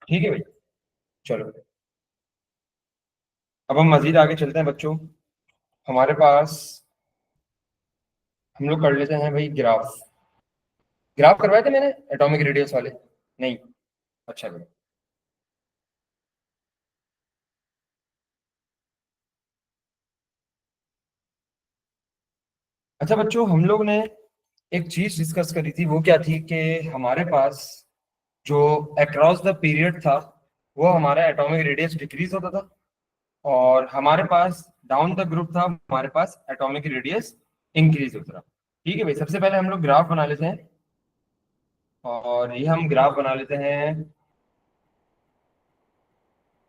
ठीक है भाई। चलो, अब हम मजीद आगे चलते हैं बच्चों। हमारे पास हम लोग कर लेते हैं भाई ग्राफ। ग्राफ करवाए थे मैंने एटॉमिक रेडियस वाले? नहीं। अच्छा भाई। अच्छा बच्चों, हम लोग ने एक चीज डिस्कस करी थी, वो क्या थी कि हमारे पास जो अक्रॉस द पीरियड था वो हमारा एटॉमिक रेडियस डिक्रीज होता था, और हमारे पास डाउन द ग्रुप था हमारे पास एटॉमिक रेडियस इंक्रीज होता था। ठीक है भाई, सबसे पहले हम लोग ग्राफ बना लेते हैं, और ये हम ग्राफ बना लेते हैं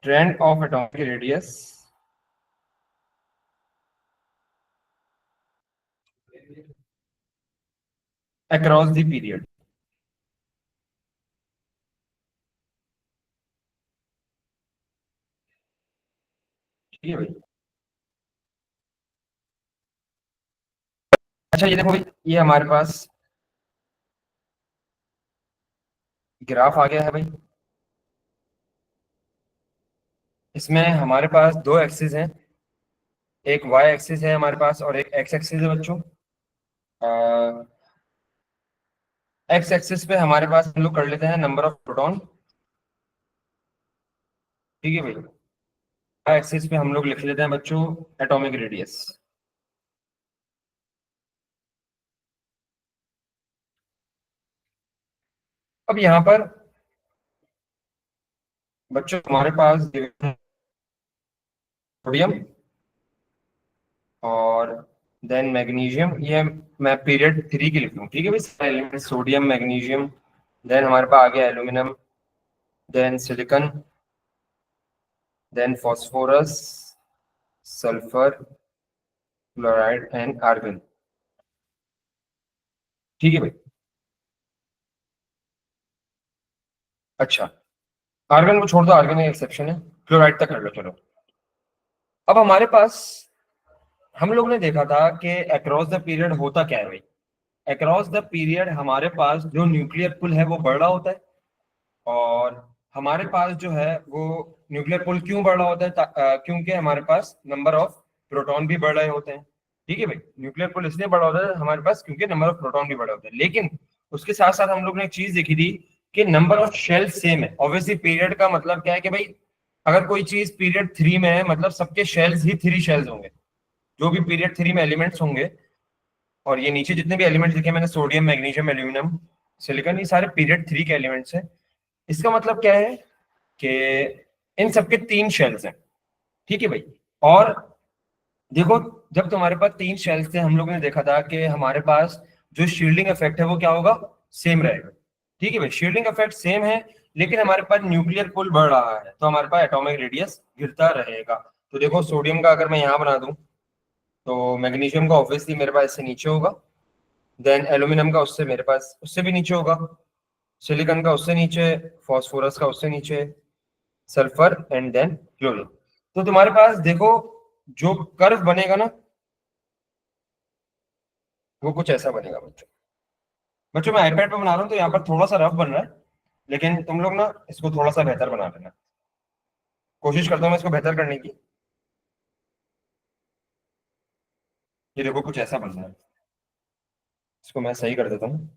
trend of atomic radius across the period. ठीक है भाई। अच्छा ये देखो भाई, ये हमारे पास ग्राफ आ गया है भाई। इसमें हमारे पास दो एक्सिस हैं, एक वाई एक्सिस है हमारे पास और एक एक्स एक्सिस है बच्चों। एक्स एक्सिस पे हमारे पास हम लोग कर लेते हैं नंबर ऑफ प्रोटॉन। ठीक है भाई। वाई एक्सिस पे हम लोग लिख लेते हैं बच्चों एटॉमिक रेडियस। अब यहाँ पर बच्चों हमारे पास सोडियम और देन मैग्नीशियम, ये मैं पीरियड 3 की लिख लूँ। ठीक है भाई, सारे एलिमेंट सोडियम मैग्नीशियम, देन हमारे पास आ गया aluminium, then silicon, then phosphorus, sulphur, chloride and argon. ठीक है भाई। अच्छा, आर्गन को छोड़ दो, आर्गन एक एक्सेप्शन है, क्लोराइड तक कर लो चलो। अब हमारे पास हम लोग ने देखा था कि अक्रॉस द पीरियड होता क्या है भाई। अक्रॉस द पीरियड हमारे पास जो न्यूक्लियर पुल है वो बढ़ रहा होता है, और हमारे पास जो है वो न्यूक्लियर पुल क्यों बढ़ रहा होता है? क्योंकि हमारे पास नंबर ऑफ प्रोटॉन भी बढ़ रहे होते हैं। ठीक है भाई, न्यूक्लियर पुल इसलिए बढ़ा होता है हमारे पास क्योंकि नंबर ऑफ प्रोटॉन भी बढ़े होते हैं, लेकिन उसके साथ साथ हम लोग ने एक चीज देखी थी कि नंबर ऑफ शेल सेम है। ऑब्वियसली पीरियड का मतलब क्या है कि भाई अगर कोई चीज पीरियड 3 में है मतलब सबके शेल्स ही 3 शेल्स होंगे, जो भी पीरियड 3 में एलिमेंट्स होंगे। और ये नीचे जितने भी एलिमेंट्स लिखे मैंने, सोडियम मैग्नीशियम एल्यूमिनियम सिलिकॉन, ये सारे पीरियड 3 के एलिमेंट्स हैं। इसका मतलब क्या है कि इन सबके 3 शेल्स हैं। ठीक है भाई। और देखो, जब तुम्हारे पास 3 शेल्स थे हम लोग ने देखा था कि हमारे पास जो शील्डिंग इफेक्ट है वो क्या होगा? सेम रहेगा। ठीक है भाई, शील्डिंग इफेक्ट सेम है, लेकिन हमारे पास न्यूक्लियर पुल बढ़ रहा है तो हमारे पास एटॉमिक रेडियस गिरता रहेगा। तो देखो, सोडियम का अगर मैं यहाँ बना दूं तो मैग्नीशियम का ऑब्वियसली मेरे पास इससे नीचे होगा, देन एल्यूमिनियम का उससे मेरे पास उससे भी नीचे होगा, सिलिकॉन का उससे नीचे, फॉस्फोरस का उससे नीचे, सल्फर एंड देन क्लोरीन। तो तुम्हारे पास देखो जो कर्व बनेगा ना वो कुछ ऐसा बनेगा बच्चों। बच्चों मैं आईपैड पे बना रहा हूँ तो यहाँ पर थोड़ा सा रफ बन रहा है, लेकिन तुम लोग ना इसको थोड़ा सा बेहतर बना लेना। कोशिश करता हूँ मैं इसको बेहतर करने की। ये देखो कुछ ऐसा बन रहा है, इसको मैं सही कर देता हूँ।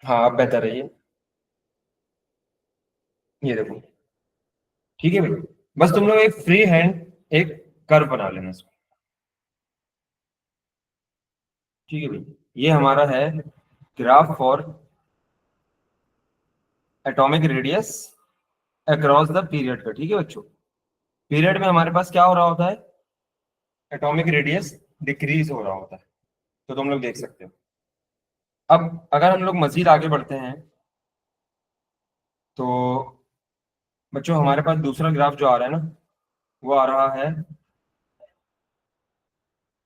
हाँ अब बेहतर है ये देखो। ठीक है भाई, बस तुम लोग एक फ्री हैंड एक कर्व बना लेना इसको। ठीक है भाई, ये हमारा है graph for atomic radius across the period का। ठीक है बच्चों, पीरियड में हमारे पास क्या हो रहा होता है? एटॉमिक रेडियस डिक्रीज हो रहा होता है, तो तुम लोग देख सकते हो। अब अगर हम लोग मजीद आगे बढ़ते हैं तो बच्चों हमारे पास दूसरा ग्राफ जो आ रहा है ना वो आ रहा है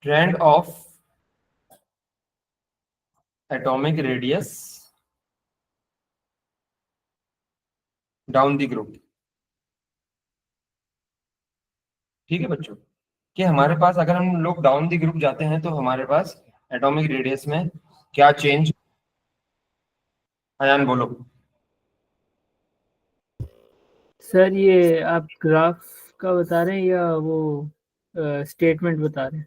trend of atomic radius down the group. ठीक है बच्चों, कि हमारे पास अगर हम लोग डाउन द ग्रुप जाते हैं तो हमारे पास एटॉमिक रेडियस में क्या चेंज अयान बोलो। सर ये आप ग्राफ का बता रहे हैं या वो स्टेटमेंट बता रहे हैं?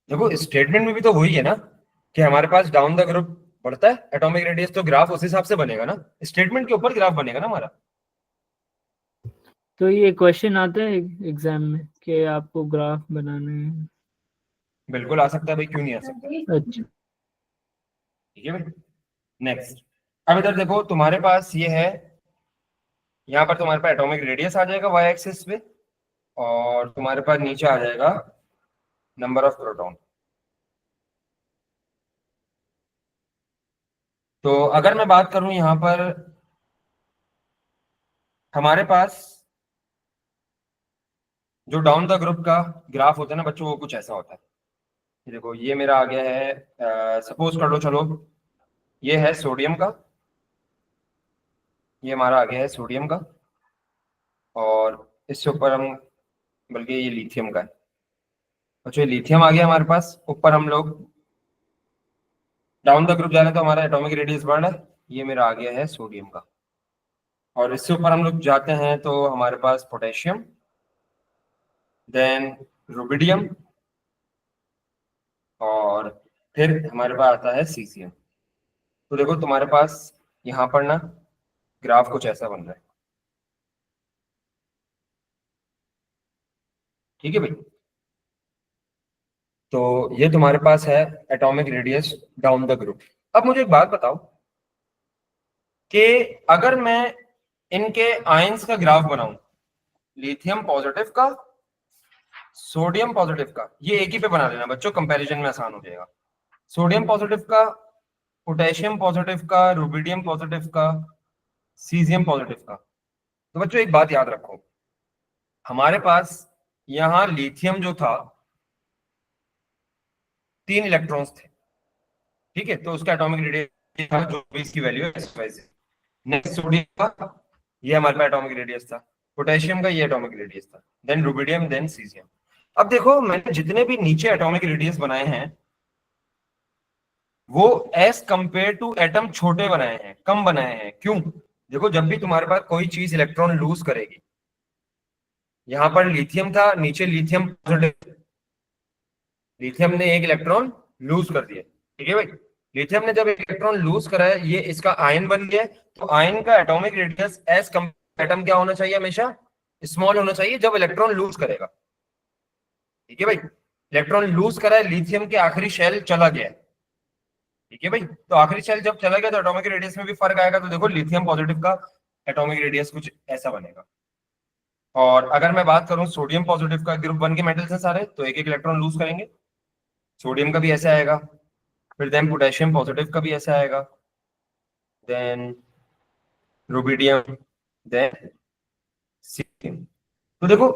देखो स्टेटमेंट में भी तो वही है ना, कि हमारे पास डाउन द ग्रुप बढ़ता है एटॉमिक रेडियस, तो ग्राफ उस हिसाब से बनेगा ना, स्टेटमेंट के ऊपर ग्राफ बनेगा ना हमारा। तो ये क्वेश्चन आता है एग्जाम में कि आपको ग्राफ बनाना है? बिल्कुल आ सकता है भाई, क्यों नहीं आ सकता। अच्छा। ठीक है भाई। नेक्स्ट, अब इधर देखो तुम्हारे पास ये है, यहाँ पर तुम्हारे पास एटॉमिक रेडियस आ जाएगा वाई एक्सिस पे, और तुम्हारे पास नीचे आ जाएगा नंबर ऑफ प्रोटॉन। तो अगर मैं बात करूं यहाँ पर, हमारे पास जो डाउन द ग्रुप का ग्राफ होता है ना बच्चों, वो कुछ ऐसा होता है। ये देखो ये मेरा आ गया है, सपोज कर लो चलो, ये है सोडियम का, ये हमारा आ गया है सोडियम का, और इससे ऊपर हम, बल्कि ये लिथियम का है। अच्छा ये लिथियम आ गया हमारे पास ऊपर, हम लोग डाउन द ग्रुप जा रहे हैं तो हमारा एटॉमिक रेडियस बढ़ रहा है, ये मेरा आ गया है सोडियम का। और इससे ऊपर हम लोग जाते हैं तो हमारे पास पोटेशियम, देन रुबिडियम, और फिर हमारे पास आता है सीसियम। तो देखो तुम्हारे पास यहाँ पर ना ग्राफ कुछ ऐसा बन रहा है। ठीक है भाई। तो ये तुम्हारे पास है atomic radius down the group. अब मुझे एक बात बताओ कि अगर मैं इनके आयंस का ग्राफ बनाऊं, लिथियम पॉजिटिव का, सोडियम पॉजिटिव का, ये एक ही पे बना लेना बच्चों, कंपैरिजन में आसान हो जाएगा। सोडियम पॉजिटिव का, पोटेशियम पॉजिटिव का, रुबिडियम पॉजिटिव का, सीजियम पॉजिटिव का। तो बच्चों एक बात याद रखो, हमारे पास यहाँ लिथियम जो था 3 इलेक्ट्रॉन्स थे। ठीक है, तो उसका एटॉमिक रेडियस था, जो भी इसकी वैल्यू है XYZ। नेक्स्ट सोडियम का, ये हमारे पास एटॉमिक रेडियस था। पोटेशियम का ये एटॉमिक रेडियस था। Then rubidium, then caesium. अब देखो मैंने जितने भी नीचे एटॉमिक रेडियस बनाए हैं, वो एज कंपेयर टू एटम छोटे बनाए हैं, कम बनाए हैं। क्यों? देखो जब भी तुम्हारे पास कोई चीज इलेक्ट्रॉन लूज करेगी, यहां पर लिथियम था, नीचे लिथियम पॉजिटिव, लिथियम ने एक इलेक्ट्रॉन लूज कर दिया। ठीक है भाई, लिथियम ने जब इलेक्ट्रॉन लूज करा है, ये इसका आयन बन गया है, तो आयन का एटॉमिक रेडियस एज कम एटम क्या होना चाहिए? हमेशा स्मॉल होना चाहिए जब इलेक्ट्रॉन लूज करेगा। ठीक है भाई, इलेक्ट्रॉन लूज करा है, लिथियम के आखिरी शेल चला गया है। ठीक है भाई, तो आखिरी शेल जब चला गया तो एटॉमिक रेडियस में भी फर्क आएगा। तो देखो लिथियम पॉजिटिव का एटॉमिक रेडियस कुछ ऐसा बनेगा। और अगर मैं बात करूं सोडियम पॉजिटिव का, ग्रुप 1 के मेटल्स हैं सारे, तो एक एक इलेक्ट्रॉन लूज करेंगे। सोडियम का भी ऐसे आएगा, फिर देन पोटेशियम पॉजिटिव का भी ऐसे आएगा, देन रुबिडियम, देन सीरियम। तो देखो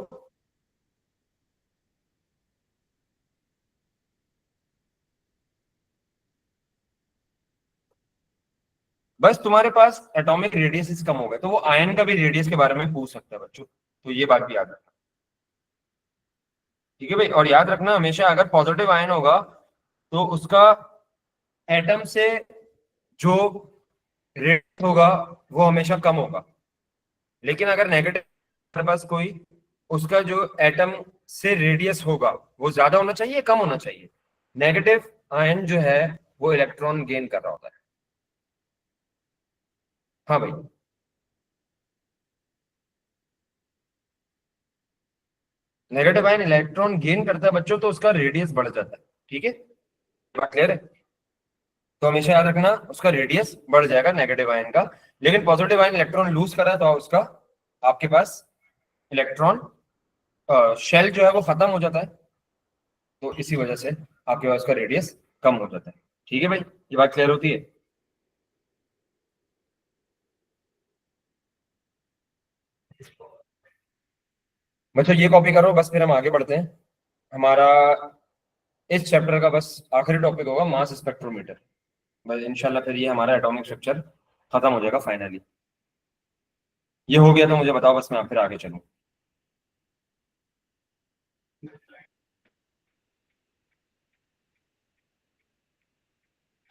बस तुम्हारे पास एटॉमिक रेडियस कम हो गए, तो वो आयन का भी रेडियस के बारे में पूछ सकता है बच्चों, तो ये बात भी याद रखना। ठीक है भाई, और याद रखना हमेशा अगर पॉजिटिव आयन होगा तो उसका एटम से जो रेट होगा वो हमेशा कम होगा। लेकिन अगर नेगेटिव हमारे पास कोई, उसका जो एटम से रेडियस होगा वो ज्यादा होना चाहिए, कम होना चाहिए। नेगेटिव आयन जो है वो इलेक्ट्रॉन गेन कर रहा होता है। हाँ भाई, नेगेटिव आयन इलेक्ट्रॉन गेन करता है बच्चों, तो उसका रेडियस बढ़ जाता है। ठीक है, बात क्लियर है? तो हमेशा याद रखना उसका रेडियस बढ़ जाएगा नेगेटिव आयन का। लेकिन पॉजिटिव आयन इलेक्ट्रॉन लूज कर रहा है तो उसका, आपके पास इलेक्ट्रॉन शेल जो है वो खत्म हो जाता है, तो इसी वजह से आपके पास का रेडियस कम हो जाता है। ठीक है भाई, ये बात क्लियर होती है? बच्चों ये कॉपी करो बस, फिर हम आगे बढ़ते हैं। हमारा इस चैप्टर का बस आखिरी टॉपिक होगा मास स्पेक्ट्रोमीटर। बस इंशाल्लाह फिर ये हमारा एटॉमिक स्ट्रक्चर खत्म हो जाएगा फाइनली। ये हो गया तो मुझे बताओ, बस मैं फिर आगे चलूँ।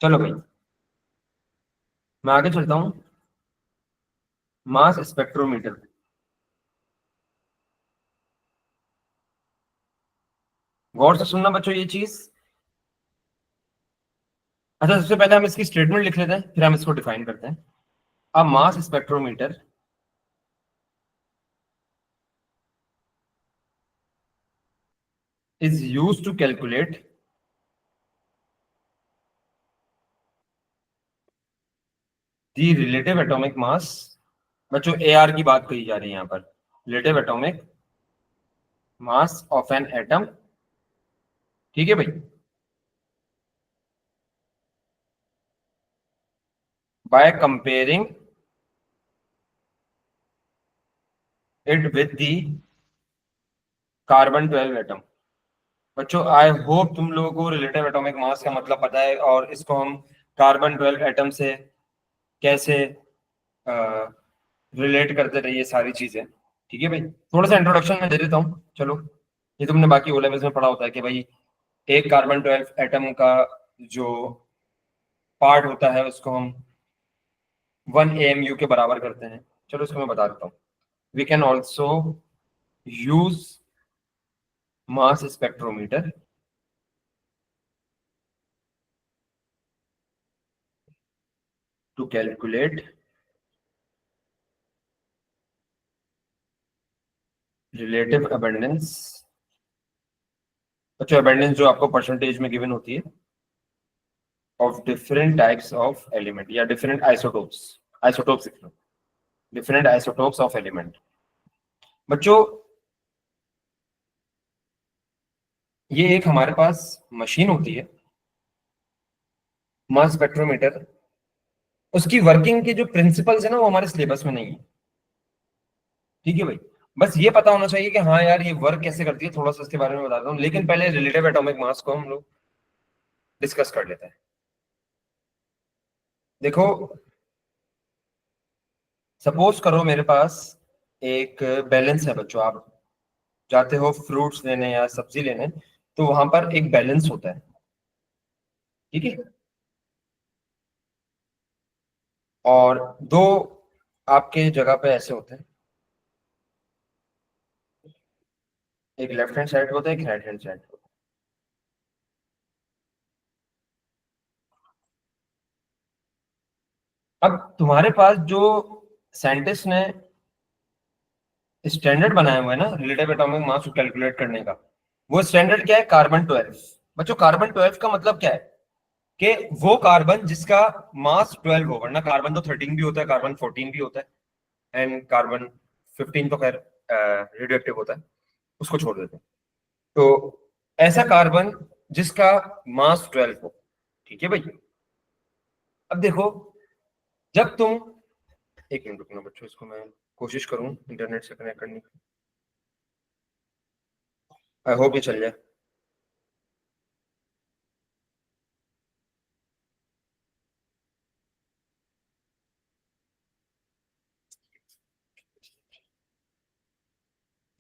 चलो भाई। मैं आगे चलता हूं, मास स्पेक्ट्रोमीटर। गौर से सुनना बच्चों ये चीज। अच्छा, सबसे पहले हम इसकी स्टेटमेंट लिख लेते हैं, फिर हम इसको डिफाइन करते हैं। A mass spectrometer is used to calculate the relative atomic mass। बच्चों AR की बात कही जा रही है यहाँ पर, relative atomic mass of an atom। ठीक है भाई। by comparing it with the carbon 12 atom. बच्चों आई होप तुम लोगों को रिलेटिव एटॉमिक मास का मतलब पता है, और इसको हम कार्बन 12 एटम से कैसे रिलेट करते रहिए सारी चीजें। ठीक है भाई, थोड़ा सा इंट्रोडक्शन मैं दे देता हूँ चलो। ये तुमने बाकी ओ लेवल्स में पढ़ा होता है कि भाई एक कार्बन 12 एटम का जो पार्ट होता है उसको हम 1 AMU के बराबर करते हैं। चलो इसको मैं बता देता हूँ। We can also use mass spectrometer to calculate relative abundance. अच्छा, अबंडेंस जो आपको परसेंटेज में गिवन होती है of different types of element या डिफरेंट आइसोटोप्स। आइसोटोप्स लिख लो, डिफरेंट आइसोटोप्स ऑफ एलिमेंट। बच्चों ये एक हमारे पास मशीन होती है मास स्पेक्ट्रोमीटर। उसकी वर्किंग के जो प्रिंसिपल्स है ना वो हमारे सिलेबस में नहीं है। ठीक है भाई, बस ये पता होना चाहिए कि हाँ यार ये वर्क कैसे करती है, थोड़ा सा इसके बारे में बताता हूँ। लेकिन पहले रिलेटिव एटॉमिक मास को हम लोग डिस्कस कर लेते हैं। देखो, सपोज करो मेरे पास एक बैलेंस है बच्चों। आप जाते हो फ्रूट्स लेने या सब्जी लेने, तो वहां पर एक बैलेंस होता है। ठीक है, और दो आपके जगह पे ऐसे होते हैं, एक लेफ्ट हैंड साइड होता है, एक राइट हैंड साइड होता है। अब तुम्हारे पास जो साइंटिस्ट ने स्टैंडर्ड बनाया हुआ है ना रिलेटिव एटॉमिक मास को कैलकुलेट करने का, वो स्टैंडर्ड क्या है? कार्बन 12। बच्चों कार्बन 12 का मतलब क्या है? कि वो कार्बन जिसका मास 12 हो, वरना कार्बन तो 13 भी होता है, कार्बन 14 भी होता है, एंड कार्बन 15 तो खैर रेडियो एक्टिव होता है, उसको छोड़ देते हैं। तो ऐसा कार्बन जिसका मास 12 हो। ठीक है भाई, अब देखो, जब तुम, एक मिनट रुकना बच्चों, इसको मैं कोशिश करूं इंटरनेट से कनेक्ट करने की। आई होप ये चल जाए।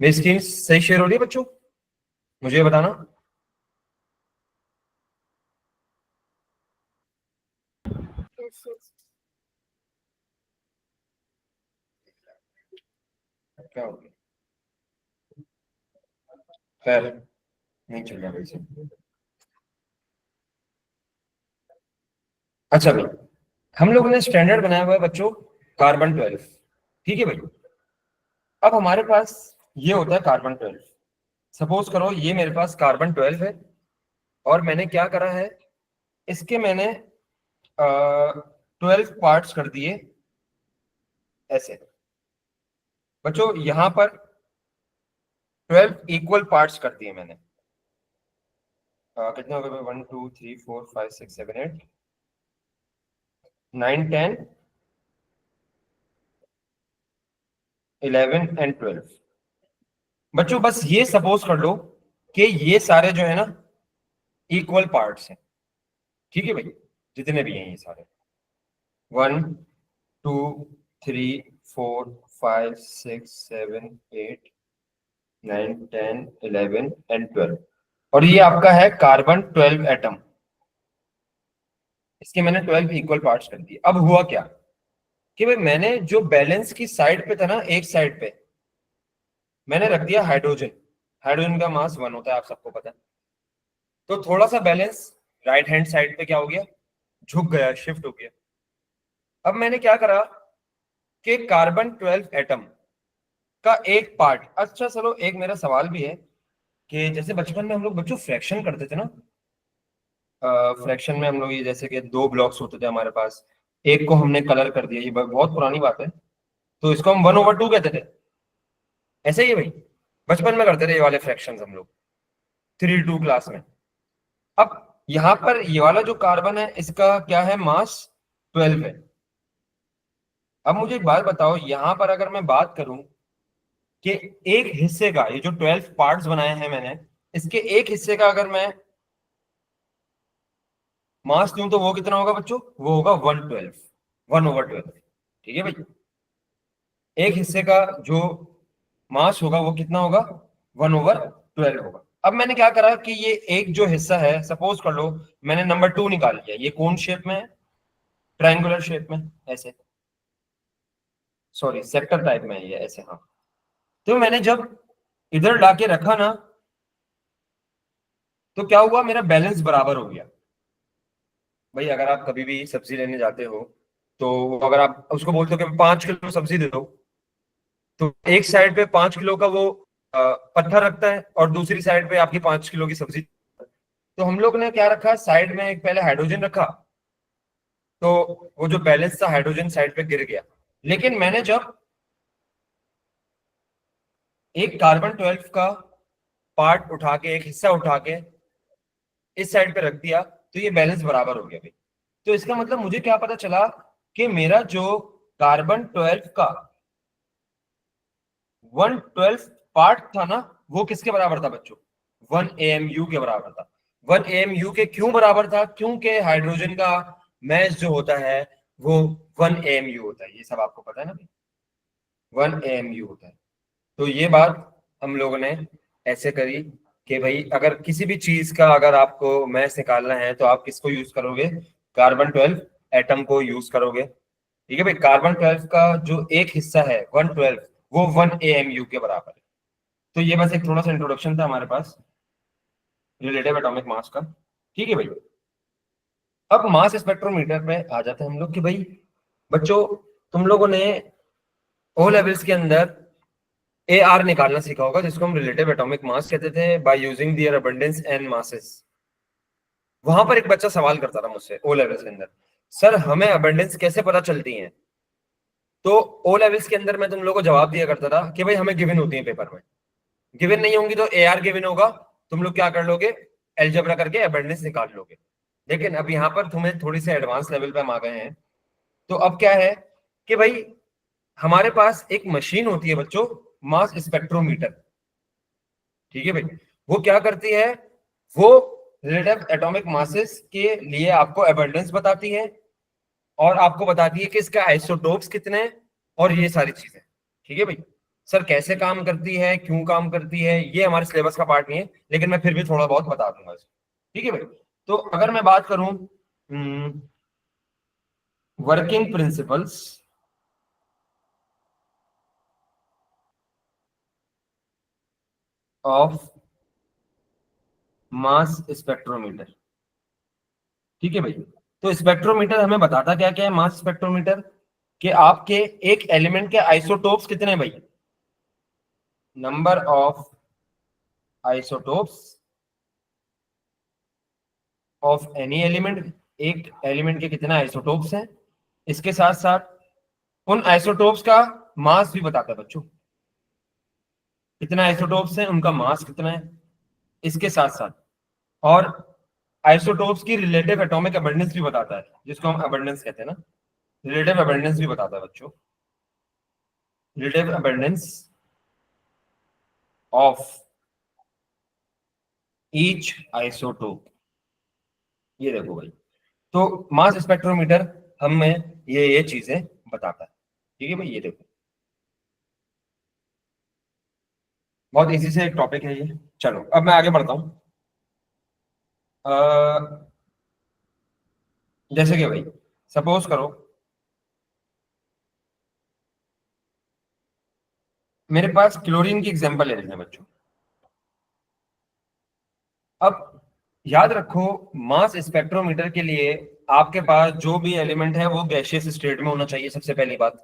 मेरी स्क्रीन सही शेयर हो रही है बच्चों? मुझे ये बताना। क्या हो गया? खैर, नहीं चल रहा वैसे। अच्छा भाई, हम लोगों ने स्टैंडर्ड बनाया हुआ है बच्चों कार्बन 12। ठीक है भाई, अब हमारे पास ये होता है कार्बन 12। सपोज करो ये मेरे पास कार्बन 12 है, और मैंने क्या करा है, इसके मैंने 12 पार्ट्स कर दिए ऐसे। बच्चों यहां पर 12 इक्वल पार्ट्स कर दिए मैंने। कितने हो गए? 1 2 3 4 5 6 7 8 9 10 11 एंड 12। बच्चों बस ये सपोज कर लो कि ये सारे जो है ना इक्वल पार्ट्स हैं। ठीक है भाई, जितने भी हैं ये सारे, 1 2 3 4 5 6 7 8 9 10 11 एंड 12। और ये आपका है कार्बन 12 एटम। इसके मैंने 12 इक्वल पार्ट्स कर दिए। अब हुआ क्या कि भाई मैंने जो बैलेंस की साइड पे था ना, एक साइड पे मैंने रख दिया हाइड्रोजन। हाइड्रोजन का मास 1 होता है, आप सबको पता है। तो थोड़ा सा बैलेंस राइट हैंड साइड पे क्या हो गया, झुक गया, शिफ्ट हो गया। अब मैंने क्या करा कि कार्बन 12 एटम का एक पार्ट, अच्छा चलो एक मेरा सवाल भी है कि जैसे बचपन में हम लोग बच्चों फ्रैक्शन करते थे ना, फ्रैक्शन में हम लोग ये जैसे कि दो ब्लॉक्स होते थे हमारे पास, एक को हमने कलर कर दिया, ये बहुत पुरानी बात है, तो इसको हम 1/2 कहते थे। ऐसे ही है भाई, बचपन में करते थे ये वाले फ्रैक्शंस हम लोग 3-2 क्लास में। अब यहाँ पर ये वाला जो कार्बन है इसका क्या है, मास 12 है। अब मुझे एक बात बताओ, यहाँ पर अगर मैं बात करूं कि एक हिस्से का, ये जो 12 पार्ट्स बनाए हैं मैंने, इसके एक हिस्से का अगर मैं मास दूं तो वो कितना होगा बच्चों, वो होगा 112, 1/12। ठीक है भाई, एक हिस्से का जो मास होगा वो कितना होगा, 1/12 होगा। अब मैंने क्या करा कि ये एक जो हिस्सा है, सपोज कर लो मैंने नंबर 2 निकाल लिया, ये कौन शेप में है, ट्रायंगुलर शेप में, ऐसे, सॉरी सेक्टर टाइप में है ये, ऐसे, हाँ। तो मैंने जब इधर लाके रखा ना, तो क्या हुआ, मेरा बैलेंस बराबर हो गया। भाई अगर आप कभी भी सब्जी लेने जाते हो, तो अगर आप उसको बोलते हो कि 5 किलो सब्जी दे दो, तो एक साइड पे 5 किलो का वो पत्थर रखता है और दूसरी साइड पे आपकी 5 किलो की सब्जी। तो हम लोग ने क्या रखा, साइड में एक पहले हाइड्रोजन रखा, तो वो जो बैलेंस था हाइड्रोजन साइड पे गिर गया। लेकिन मैंने जब एक कार्बन 12 का पार्ट उठा के, एक हिस्सा उठा के इस साइड पे रख दिया, तो ये बैलेंस बराबर हो गया भाई। तो इसका मतलब मुझे क्या पता चला कि मेरा जो कार्बन 12 का 1/12 पार्ट था ना, वो किसके बराबर था बच्चों, 1 AMU के बराबर था। 1 AMU के क्यों बराबर था, क्योंकि हाइड्रोजन का मैस जो होता है वो 1 AMU होता है, ये सब आपको पता है ना, 1 AMU होता है। तो ये बात हम लोगों ने ऐसे करी कि भाई अगर किसी भी चीज का अगर आपको मैस निकालना है तो आप किसको यूज करोगे, कार्बन 12 एटम को यूज करोगे। ठीक है भाई, कार्बन 12 का जो एक हिस्सा है 1/12, वो 1 AMU के बराबर है। तो ये बस एक थोड़ा सा इंट्रोडक्शन था हमारे पास रिलेटिव एटॉमिक मास का। ठीक है भाई, अब मास स्पेक्ट्रोमीटर पे आ जाते हैं हम लोग कि भाई बच्चों, तुम लोगों ने ओ लेवल्स के अंदर AR निकालना सीखा होगा, जिसको हम रिलेटिव एटॉमिक मास कहते थे, by using their abundance and masses. वहां पर एक बच्चा सवाल करता था मुझसे ओ लेवल्स के अंदर, सर हमें अबंडेंस कैसे पता चलती है। तो ओ लेवल्स के अंदर मैं तुम लोगों को जवाब दिया करता था कि भाई हमें गिवन होती है पेपर में, गिवन नहीं होंगी तो AR गिवन होगा, तुम लोग क्या कर लोगे, एलजेब्रा करके अबंडेंस निकाल लोगे। लेकिन अब यहाँ पर तुम्हें थोड़ी सी एडवांस लेवल पे हम आ गए हैं। तो अब क्या है कि भाई हमारे पास एक मशीन होती है बच्चों, मास स्पेक्ट्रोमीटर। ठीक है भाई, वो क्या करती है, वो रिलेटिव एटॉमिक मासेस के लिए आपको अबंडेंस बताती है और आपको बताती है कि इसका आइसोटोप्स कितने हैं और ये सारी चीजें। ठीक है भाई, सर कैसे काम करती है, क्यों काम करती है, ये हमारे सिलेबस का पार्ट नहीं है, लेकिन मैं फिर भी थोड़ा बहुत बता दूंगा इसको। ठीक है भाई, तो अगर मैं बात करूं working principles of mass spectrometer. ठीक है भाई, तो स्पेक्ट्रोमीटर हमें बताता क्या क्या है, मास स्पेक्ट्रोमीटर, कि आपके एक एलिमेंट के आइसोटोप्स कितने हैं भाई, number of isotopes of any element, एक एलिमेंट के कितने आइसोटोप्स हैं, इसके साथ साथ उन आइसोटोप्स का मास भी बताता है बच्चों, कितने आइसोटोप्स हैं, उनका मास कितना है, इसके साथ साथ और आइसोटोप्स की रिलेटिव एटॉमिक अबंडेंस भी बताता है, जिसको हम अबंडेंस कहते हैं ना, रिलेटिव अबंडेंस भी बताता है बच्चों, relative abundance of each isotope. ये देखो भाई, तो मास स्पेक्ट्रोमीटर हमें ये चीजें बताता है। ठीक है भाई, ये देखो बहुत इजी से एक टॉपिक है ये। चलो अब मैं आगे बढ़ता हूँ। जैसे कि भाई सपोज करो मेरे पास क्लोरीन की एग्जांपल ले लेते हैं बच्चों। अब याद रखो मास स्पेक्ट्रोमीटर के लिए आपके पास जो भी एलिमेंट है वो गैसियस स्टेट में होना चाहिए, सबसे पहली बात।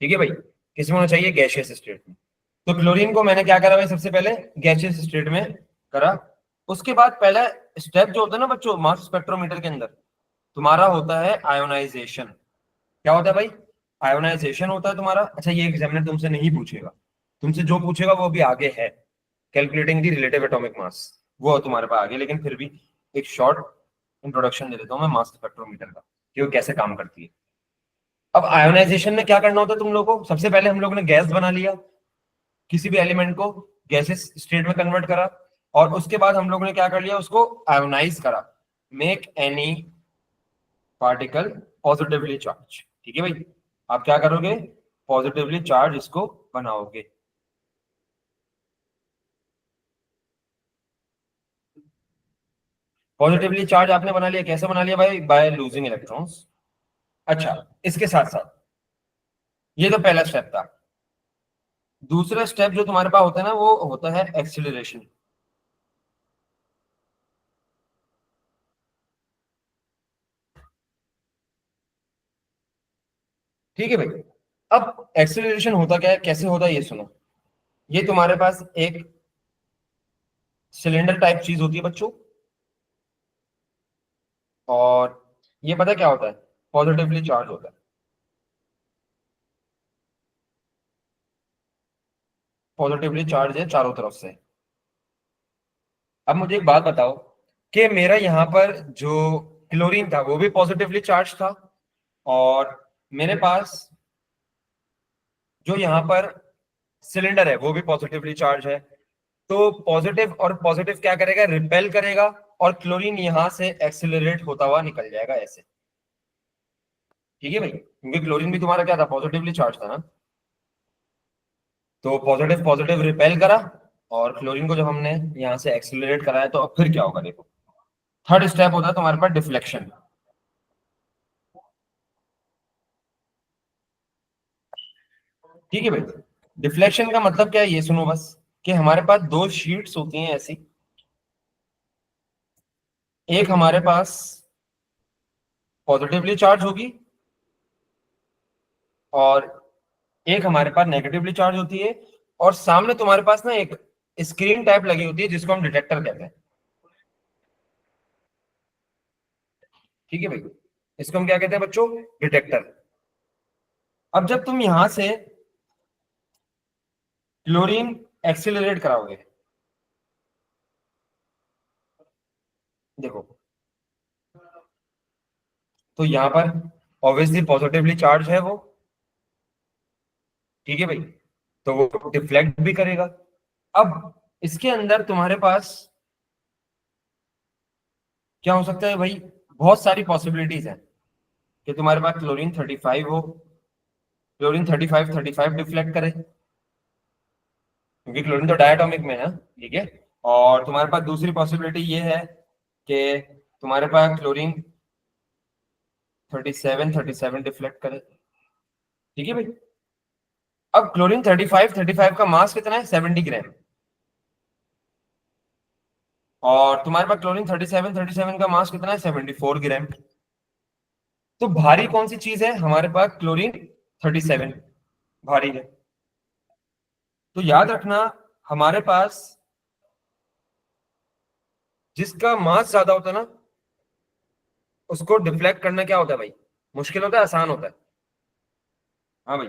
ठीक है भाई, किस में होना चाहिए? गैसियस स्टेट में। तो क्लोरीन को मैंने क्या करा भाई, सबसे पहले गैसियस स्टेट में करा। उसके बाद पहला स्टेप जो होता है ना बच्चों मास स्पेक्ट्रोमीटर के अंदर, तुम्हारा होता है आयोनाइजेशन। क्या होता है भाई? आयोनाइजेशन होता है तुम्हारा। अच्छा, ये एग्जामिनर तुमसे नहीं पूछेगा, तुमसे जो पूछेगा वो भी आगे है, कैलकुलेटिंग द रिलेटिव एटॉमिक मास, वो तुम्हारे पास आगे। लेकिन फिर भी एक शॉर्ट इंट्रोडक्शन दे देता हूँ मैं मास स्पेक्ट्रोमीटर का, कि वो कैसे काम करती है। अब आयोनाइजेशन में क्या करना होता है तुम लोगों को? सबसे पहले हम लोगों ने गैस बना लिया, किसी भी एलिमेंट को गैसेस स्टेट में कन्वर्ट करा, और उसके बाद हम लोगों ने क्या कर लिया, उसको आयोनाइज करा, make any particle positively charge. ठीक है भाई, आप क्या करोगे? पॉजिटिवली चार्ज इसको बनाओगे। पॉजिटिवली चार्ज आपने बना लिया, कैसे बना लिया भाई? By losing electrons. अच्छा, इसके साथ साथ ये तो पहला स्टेप था। दूसरा स्टेप जो तुम्हारे पास होता है ना, वो होता है एक्सीलरेशन। ठीक है भाई, अब एक्सीलरेशन होता क्या है, कैसे होता है, ये सुनो। ये तुम्हारे पास एक सिलेंडर टाइप चीज होती है बच्चों, और ये पता क्या होता है? पॉजिटिवली चार्ज होता है। पॉजिटिवली चार्ज है चारों तरफ से। अब मुझे एक बात बताओ कि मेरा यहाँ पर जो क्लोरीन था वो भी पॉजिटिवली चार्ज था, और मेरे पास जो यहाँ पर सिलेंडर है वो भी पॉजिटिवली चार्ज है। तो पॉजिटिव और पॉजिटिव क्या करेगा? रिपेल करेगा, और क्लोरीन यहां से एक्सिलरेट होता हुआ निकल जाएगा ऐसे। ठीक है भाई, क्योंकि क्लोरीन भी तुम्हारा क्या था? पॉजिटिवली चार्ज था ना। तो पॉजिटिव पॉजिटिव रिपेल करा, और क्लोरीन को जब हमने यहां से एक्सिलरेट कराया, तो अब फिर क्या होगा देखो। थर्ड स्टेप होता है तुम्हारे पास डिफ्लेक्शन। ठीक है भाई, डिफ्लेक्शन का मतलब क्या है ये सुनो बस, कि हमारे पास दो शीट्स होती हैं ऐसी। एक हमारे पास पॉजिटिवली चार्ज होगी, और एक हमारे पास नेगेटिवली चार्ज होती है। और सामने तुम्हारे पास ना एक स्क्रीन टाइप लगी होती है जिसको हम डिटेक्टर कहते हैं। ठीक है भाई, इसको हम क्या कहते हैं बच्चों? डिटेक्टर। अब जब तुम यहां से क्लोरीन एक्सिलरेट कराओगे, देखो, तो यहां पर ऑब्वियसली पॉजिटिवली चार्ज है वो। ठीक है भाई, तो वो डिफ्लेक्ट भी करेगा। अब इसके अंदर तुम्हारे पास क्या हो सकता है भाई? बहुत सारी पॉसिबिलिटीज हैं कि तुम्हारे पास क्लोरीन 35 हो, क्लोरीन 35 डिफ्लेक्ट करे, क्योंकि क्लोरीन तो डायटोमिक में है। ठीक है, और तुम्हारे पास दूसरी पॉसिबिलिटी ये है कि तुम्हारे पास क्लोरीन 37 डिफ्लेक्ट करे। ठीक है भाई, अब क्लोरीन 35 का मास कितना है? 70 ग्राम। और तुम्हारे पास क्लोरीन 37 का मास कितना है? 74 ग्राम। तो भारी कौन सी चीज है हमारे पास? क्लोरीन 37 भारी है। तो याद रखना, हमारे पास जिसका मास ज्यादा होता है ना, उसको डिफ्लेक्ट करना क्या होता है भाई? मुश्किल होता है, आसान होता है? हाँ भाई,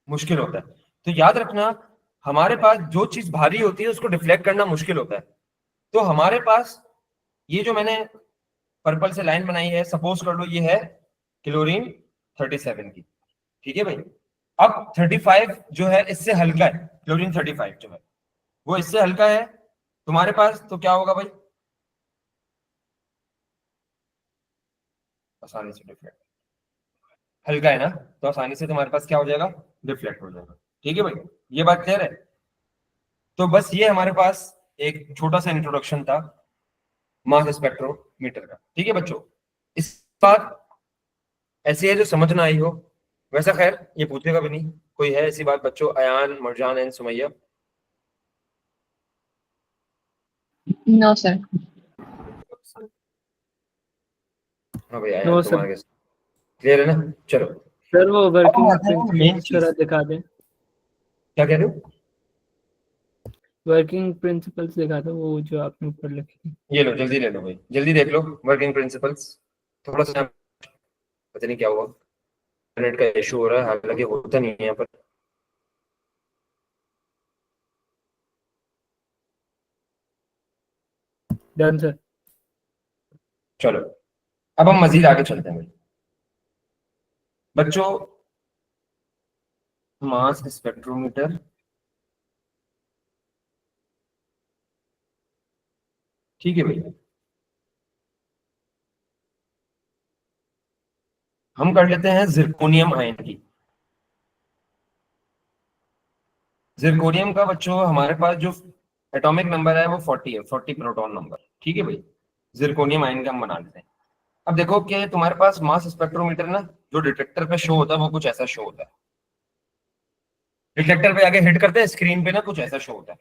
मुश्किल होता है। तो याद रखना, हमारे पास जो चीज भारी होती है उसको डिफ्लेक्ट करना मुश्किल होता है। तो हमारे पास ये जो मैंने पर्पल से लाइन बनाई है, सपोज कर लो ये है क्लोरीन 37 की। ठीक है भाई, अब 35 जो है इससे हल्का है, क्लोरीन 35 जो है वो इससे हल्का है तुम्हारे पास, तो क्या होगा भाई? आसानी से डिफ्लेक्ट, हल्का है ना, तो आसानी से तुम्हारे पास क्या हो जाएगा? डिफ्लेक्ट हो जाएगा। ठीक है भाई, ये बात क्लियर है? तो बस ये हमारे पास एक छोटा सा इंट्रोडक्शन था मास स्पेक्ट्रोमीटर का। ठीक है बच्चों, इस बात ऐसी है जो समझ ना आई हो, वैसा खैर ये पूछेगा भी नहीं। कोई है ऐसी बात बच्चों? Ayaan, Marjan and Sumaiya? No sir. हाँ भाई अयान नो सर। तुम्हारे क्लियर है ना? चलो सर वो अब हम वर्किंग आते हैं मेन प्रिंसिपल्स चीज। जरा दिखा दें। क्या कह रहे हो? वर्किंग प्रिंसिपल्स दिखा दो, वो जो आपने ऊपर लिखी थी। ये लो जल्दी ले लो भाई, जल्दी देख लो वर्किंग प्रिंसिपल्स। थोड़ा सा पता नहीं क्या हुआ, इंटरनेट का इशू हो रहा है, हालांकि होता नहीं है यहाँ पर। Done sir. चलो अब हम मजीद आगे चलते हैं भाई। बच्चों मास स्पेक्ट्रोमीटर, ठीक है भाई। हम कर लेते हैं जिरकोनियम आयन की। जिरकोनियम का बच्चों हमारे पास जो एटॉमिक नंबर है वो 40 है, 40 प्रोटॉन नंबर, ठीक है भाई। जिरकोनियम आयन का हम बना लेते हैं। अब देखो कि तुम्हारे पास मास स्पेक्ट्रोमीटर ना, जो डिटेक्टर पे शो होता है वो कुछ ऐसा शो होता है। डिटेक्टर पे आगे हिट करते हैं स्क्रीन पे ना, कुछ ऐसा शो होता है।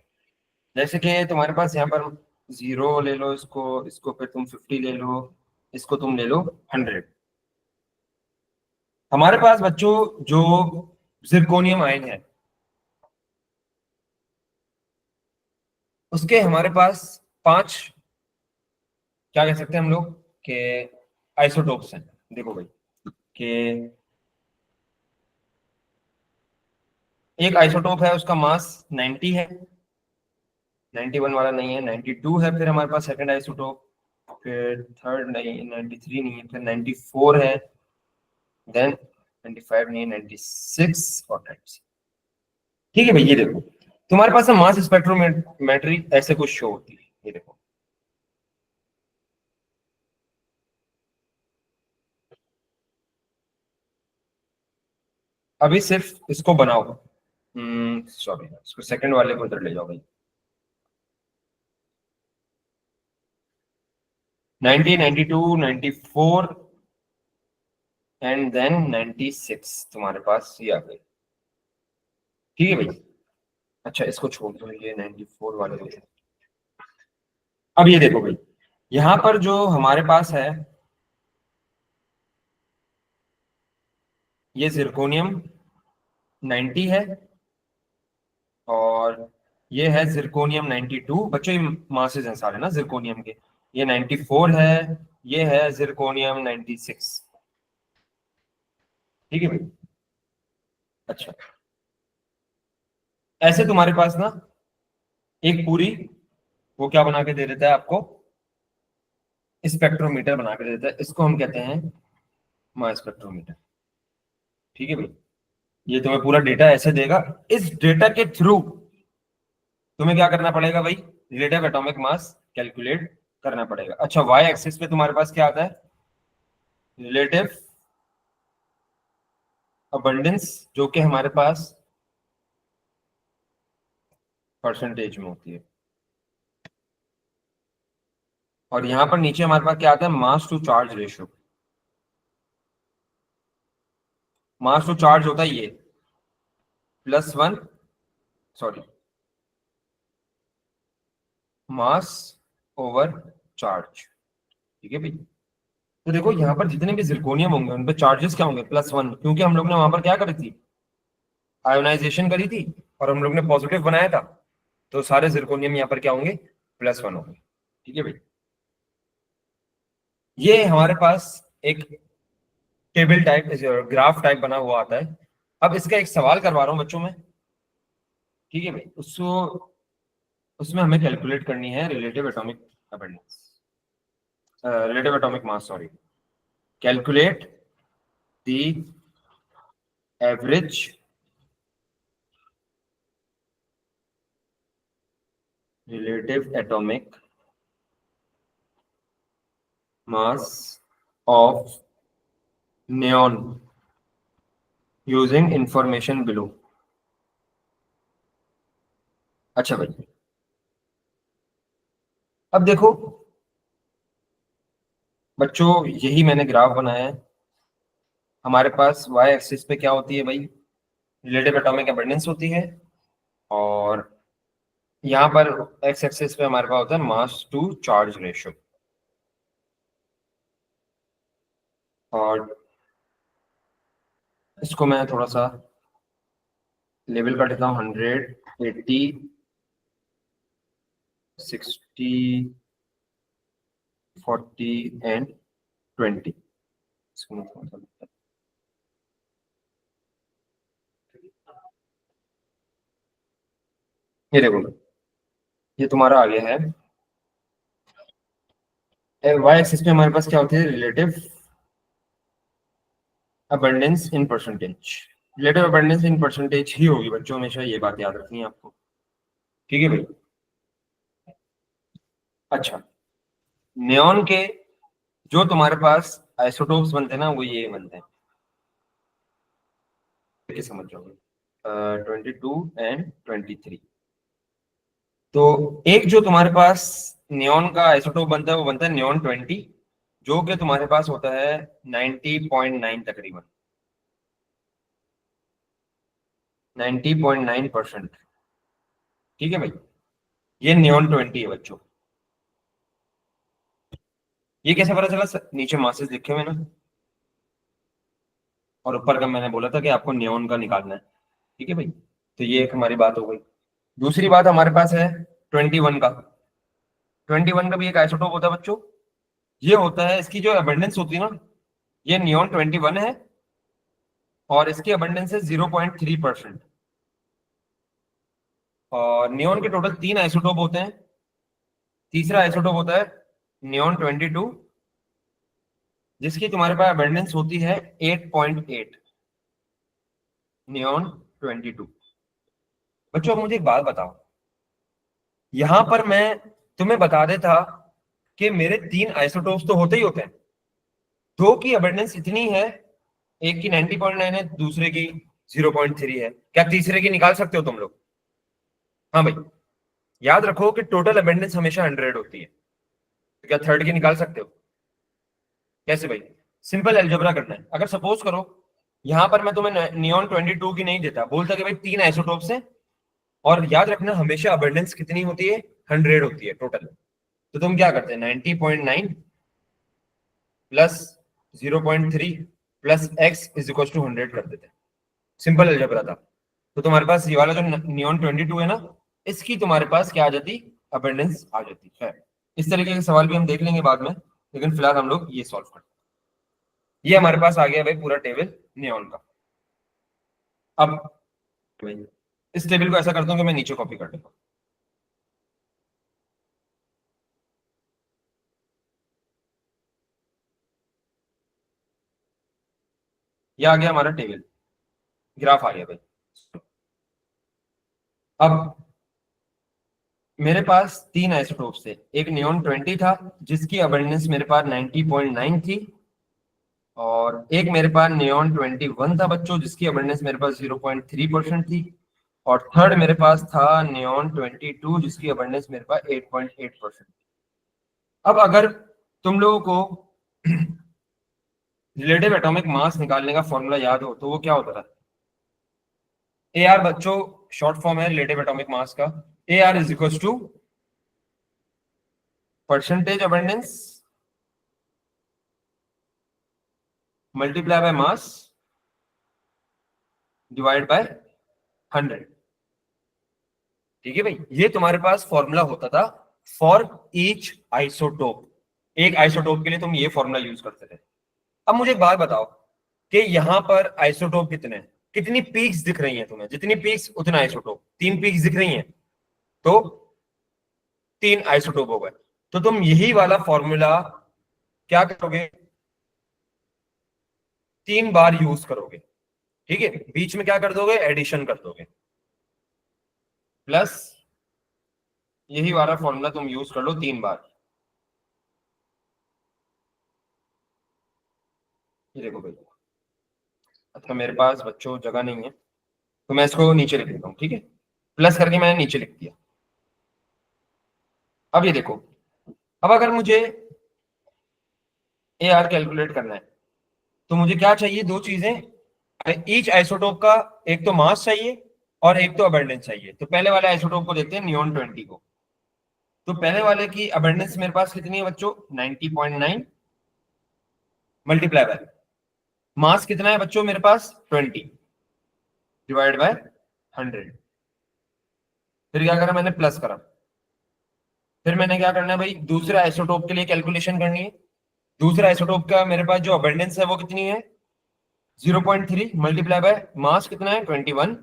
जैसे कि तुम्हारे पास यहाँ पर 0 ले लो, इसको इसको फिर तुम 50 ले लो, इसको तुम ले लो 100। हमारे पास बच्चों जो जिरकोनियम आयन है उसके हमारे पास 5, क्या कह सकते हैं हम लोग के आइसोटोप्स हैं। देखो भाई कि एक आइसोटोप है उसका मास 90 है, 91 वाला नहीं है, 92 है। फिर हमारे पास सेकंड आइसोटोप, फिर थर्ड नहीं, 93 नहीं है, फिर 94 है, देन 95 नहीं है, 96 और 96। ठीक है भाई, ये देखो तुम्हारे पास मास स्पेक्ट्रोमेट्री ऐसे कुछ शो होती है। ये देखो अभी सिर्फ इसको बनाओ, सॉरी इसको सेकंड वाले को उधर ले जाओ भाई। 90, 92, 94 एंड देन 96 तुम्हारे पास ये आ गई। ठीक है भाई। अच्छा इसको छोड़ दो, ये 94 वाले को। अब ये देखो भाई, यहाँ पर जो हमारे पास है ये जिरकोनियम 90 है, और ये है जिरकोनियम 92। बच्चों ये मासेस हैं सारे ना जिरकोनियम के। ये 94 है, ये है जिरकोनियम 96। ठीक है भाई। अच्छा ऐसे तुम्हारे पास ना एक पूरी वो क्या बना के दे देता है आपको, स्पेक्ट्रोमीटर बना के दे देता है। इसको हम कहते हैं मास स्पेक्ट्रोमीटर। ठीक है भाई। ये तुम्हें पूरा डेटा ऐसे देगा। इस डेटा के थ्रू तुम्हें क्या करना पड़ेगा भाई? रिलेटिव एटॉमिक मास कैलकुलेट करना पड़ेगा। अच्छा वाई एक्सिस पे तुम्हारे पास क्या आता है? रिलेटिव अबंडेंस, जो कि हमारे पास परसेंटेज में होती है। और यहां पर नीचे हमारे पास क्या आता है? Mass to charge ratio. Mass to charge होता है ये +1, सॉरी मास ओवर चार्ज। ठीक है भाई। तो देखो यहाँ पर जितने भी जिरकोनियम होंगे उन पे चार्जेस क्या होंगे? +1, क्योंकि हम लोग ने वहां पर क्या करी थी? आयोनाइजेशन करी थी, और हम लोग ने पॉजिटिव बनाया था। तो सारे जिरकोनियम यहाँ पर क्या होंगे? +1 होंगे। ठीक है भाई। ये हमारे पास एक टेबल टाइप, ग्राफ टाइप बना हुआ आता है। अब इसका एक सवाल करवा रहा हूँ बच्चों में। ठीक है भाई। उसको उसमें हमें कैलकुलेट करनी है relative atomic abundance, relative atomic mass, sorry. Calculate the average relative atomic mass of neon using information below। अच्छा भाई, अब देखो बच्चों यही मैंने ग्राफ बनाया है। हमारे पास वाई एक्सिस पे क्या होती है भाई, रिलेटिव एटॉमिक अबंडेंस होती है, और यहाँ पर एक्स एक्सिस पे हमारे पास होता है मास टू चार्ज रेशियो। और इसको मैं थोड़ा सा लेवल कर देता हूँ, 100, 80, 60, 40 एंड 20। इसको मैं थोड़ा सा, ये देखो, ये तुम्हारा आ गया है वाई एक्सिस पे हमारे पास क्या होती है, relative abundance in percentage. Relative abundance in percentage ही होगी बच्चों, हमेशा ये बात याद रखनी है आपको, ठीक है भाई। अच्छा, नियॉन के जो तुम्हारे पास आइसोटोप्स बनते हैं ना, वो ये बनते हैं, ये समझ जाओगे, 22 एंड 23। तो एक जो तुम्हारे पास नियॉन का आइसोटोप बनता है वो बनता है नियॉन 20, जो कि तुम्हारे पास होता है 90.9 तकरीबन, 90.9%। ठीक है भाई, ये नियॉन 20 है बच्चों। ये कैसे पता चला? नीचे मासेस लिखे हुए ना, और ऊपर का मैंने बोला था कि आपको नियॉन का निकालना है। ठीक है भाई, तो ये एक हमारी बात हो गई। दूसरी बात हमारे पास है 21 का। 21 का भी एक आइसोटोप होता है बच्चों। ये होता है, इसकी जो अबंडेंस होती है ना, ये नियॉन 21 है, और इसकी अबंडेंस है 0.3%। और नियॉन के टोटल 3 आइसोटोप होते हैं। तीसरा आइसोटोप होता है नियॉन 22, जिसकी तुम्हारे पास अबंडेंस होती है 8.8, नियॉन 22। बच्चों अब मुझे एक बात बताओ, यहां पर मैं तुम्हें बता देता कि मेरे 3 आइसोटोप्स तो होते ही होते हैं, दो की अबंडेंस इतनी है, एक की 90.9 है, दूसरे की 0.3 है, क्या तीसरे की निकाल सकते हो तुम लोग? हाँ भाई, याद रखो कि टोटल अबंडेंस हमेशा 100 होती है, तो क्या थर्ड की निकाल सकते हो? कैसे भाई? सिंपल अलजेब्रा करना है। अगर सपोज करो यहां पर मैं तुम्हें नियॉन 22 की नहीं देता, बोलता कि भाई 3 आइसोटोप्स हैं, और याद रखना हमेशा अबंडेंस कितनी होती है, 100 होती है टोटल। तो तुम क्या करते हैं, 90.9 plus 0.3 plus X is equal to 100 कर देते हैं। सिंपल अलजेब्रा था। तो तुम्हारे पास ये वाला जो नियॉन 22 है ना, इसकी तुम्हारे पास क्या आ जाती, अबंडेंस आ जाती है। इस तरीके के सवाल भी हम देख लेंगे बाद में, लेकिन फिलहाल हम लोग ये सॉल्व करते हैं। ये हमारे पास आ गया भाई पूरा टेबल नियॉन का। अब इस टेबल को ऐसा करता हूँ कि मैं नीचे कॉपी कर लेता हूँ। ये आ गया हमारा टेबल, ग्राफ आ गया भाई। अब मेरे पास 3 आइसोटोप्स थे, एक नियॉन 20 था जिसकी अबंडेंस मेरे पास 90.9 थी, और एक मेरे पास नियॉन 21 था बच्चों, जिसकी अबंडेंस मेरे पास 0.3% थी, और थर्ड मेरे पास था नियॉन 22, जिसकी अबंडेंस मेरे पास 8.8%। अब अगर तुम लोगों को रिलेटिव एटॉमिक मास निकालने का फॉर्मूला याद हो तो वो क्या होता था? ए आर बच्चों, शॉर्ट फॉर्म है रिलेटिव एटॉमिक मास का। A R is equal to percentage abundance multiply by mass divide by 100। ठीक है भाई, ये तुम्हारे पास फॉर्मूला होता था फॉर ईच आइसोटोप। एक आइसोटोप के लिए तुम ये फॉर्मूला यूज करते थे। अब मुझे एक बात बताओ कि यहां पर आइसोटोप कितने हैं, कितनी पीक्स दिख रही हैं तुम्हें? जितनी पीक्स उतना आइसोटोप, 3 पीक्स दिख रही हैं, तो 3 आइसोटोप हो गए। तो तुम यही वाला फॉर्मूला क्या करोगे, 3 बार यूज करोगे। ठीक है, बीच में क्या कर दोगे, एडिशन कर दोगे, प्लस यही वाला फॉर्मूला तुम यूज कर लो 3 बार। ये देखो भाई, अच्छा मेरे पास बच्चों जगह नहीं है, तो मैं इसको नीचे लिख देता हूँ। ठीक है, प्लस करके मैंने नीचे लिख दिया। अब ये देखो, अब अगर मुझे ए आर कैलकुलेट करना है, तो मुझे क्या चाहिए? दो चीजें ईच आइसोटोप का, एक तो मास चाहिए और एक तो अबंडेंस चाहिए। तो पहले वाले आइसोटोप को देखते हैं, नियॉन 20 को। तो पहले वाले की अबंडेंस मेरे पास कितनी है बच्चों? 90.9 मल्टीप्लाई बाय मास कितना है बच्चों मेरे पास? 20 डिवाइड बाय 100। फिर क्या करा मैंने? प्लस करा। फिर मैंने क्या करना है भाई? दूसरे आइसोटोप के लिए कैलकुलेशन करनी है। दूसरे आइसोटोप का मेरे पास जो अबंडेंस है वो कितनी है? 0.3 मल्टीप्लाई बाय मास कितना है? 21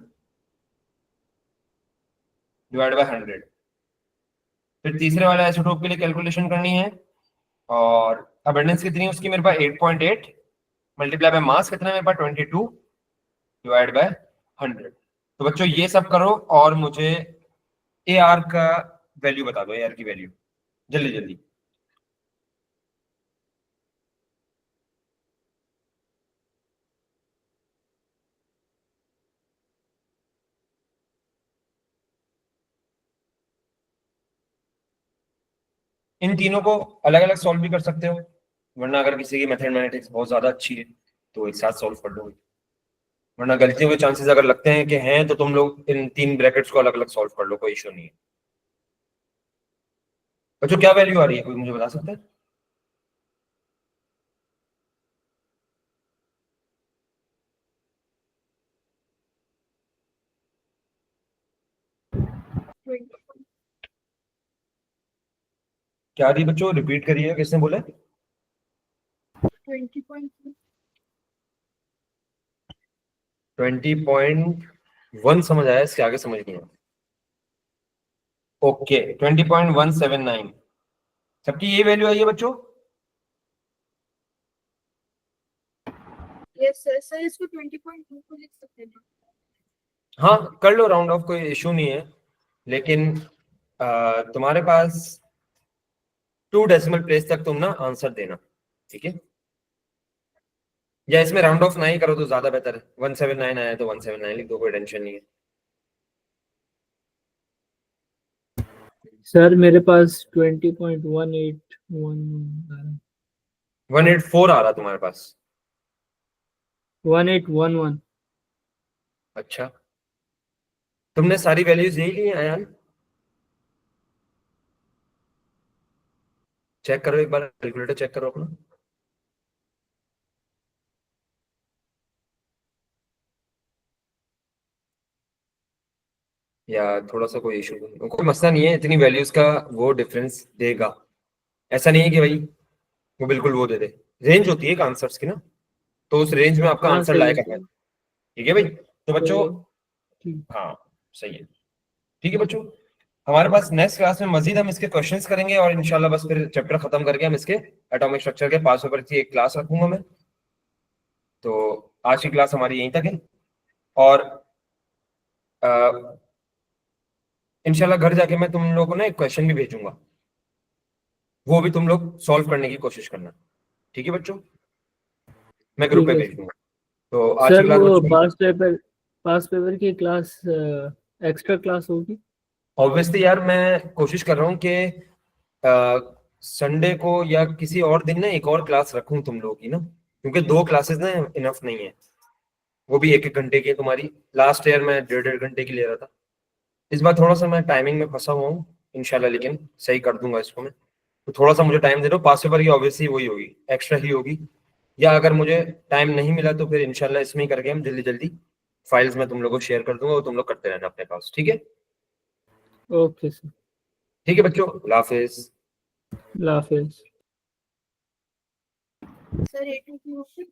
डिवाइड बाय 100। फिर तीसरे वाले आइसोटोप के लिए कैलकुलेशन करनी है, और अबंडेंस कितनी है उसकी मेरे पास? 8.8 मल्टीप्लाई बाय मास कितना है मेरे पास? 22 डिवाइड बाय 100। तो बच्चों ये सब करो और मुझे ए आर का वैल्यू बता दो, ए आर की वैल्यू जल्दी जल्दी। इन तीनों को अलग अलग सॉल्व भी कर सकते हो, वरना अगर किसी की मैथमेटिक्स बहुत ज्यादा अच्छी है तो एक साथ सॉल्व कर दोगे, वरना गलतियों के चांसेस अगर लगते हैं कि हैं तो तुम लोग इन तीन ब्रैकेट्स को अलग अलग सॉल्व कर लो, कोई इशू नहीं है। बच्चों क्या वैल्यू आ रही है, कोई मुझे बता सकता है? क्या आ रही है बच्चों? रिपीट करिए, किसने बोला? 20.1 समझ आया, इसके आगे समझ नहीं आया। ओके 20.179 सबकी ये वैल्यू आई है बच्चों? Yes sir. सर इसको 20.2 को लिख सकते हैं। हाँ कर लो राउंड ऑफ, कोई इशू नहीं है, लेकिन तुम्हारे पास 2 डेसिमल प्लेस तक तुम ना आंसर देना, ठीक है? या इसमें राउंड ऑफ ना ही करो तो ज्यादा बेटर है। 179 आया तो 179 लिख दो, कोई टेंशन नहीं है। सर मेरे पास 20.181 184 आ रहा तुम्हारे पास? 1811। अच्छा, तुमने सारी वैल्यूज यही ली हैं आयान? चेक करो एक बार, कैलकुलेटर चेक करो अपना। या थोड़ा सा कोई इशू, कोई मसला नहीं है, इतनी वैल्यूज का वो डिफरेंस देगा, ऐसा नहीं है कि भाई वो बिल्कुल वो दे दे। रेंज होती है एक आंसर्स की ना, तो उस रेंज में आपका हाँ आंसर सही है लाएगा, सर। ठीक है भाई? तो बच्चों सही है, ठीक। हाँ सही है, ठीक है बच्चों। हमारे पास नेक्स्ट क्लास में मजीद हम इसके क्वेश्चंस करेंगे, और इंशाल्लाह बस फिर चैप्टर खत्म करके हम इसके एटॉमिक स्ट्रक्चर के 5 पेपर की एक क्लास रखूंगा मैं। तो आज की क्लास हमारी यहीं तक है, और इंशाल्लाह घर जाके मैं तुम लोगों को ना एक क्वेश्चन भी भेजूंगा, वो भी तुम लोग सॉल्व करने की कोशिश करना, ठीक है बच्चों? मैं ग्रुप ठीक पे है भेज सर। दूंगा। तो आज की सर क्लास वो बच्चों पास पेपर की क्लास एक्स्ट्रा क्लास होगी? ऑब्वियसली यार मैं कोशिश कर रहा हूँ कि संडे को या किसी और दिन ना एक और क्लास रखूं तुम लोगों की ना, क्योंकि 2 क्लासेस ना इनफ नहीं है, वो भी 1-1 घंटे की है। तुम्हारी लास्ट ईयर में 1.5-1.5 घंटे की ले रहा था, इस बार थोड़ा सा मैं टाइमिंग में फंसा हुआ हूँ, इंशाल्लाह लेकिन सही कर दूंगा इसको मैं। तो थोड़ा सा मुझे टाइम दे दो, पास पेपर की ऑब्वियसली वही होगी, एक्स्ट्रा ही होगी, या अगर मुझे टाइम नहीं मिला तो फिर इंशाल्लाह इसमें ही करके हम जल्दी जल्दी फाइल्स में तुम लोगों को शेयर कर दूंगा, और तुम लोग करते रहना अपने पास, ठीक है? Okay sir. ठीक है बच्चों, अल्लाह हाफिज। अल्लाह हाफिज। सर 8 की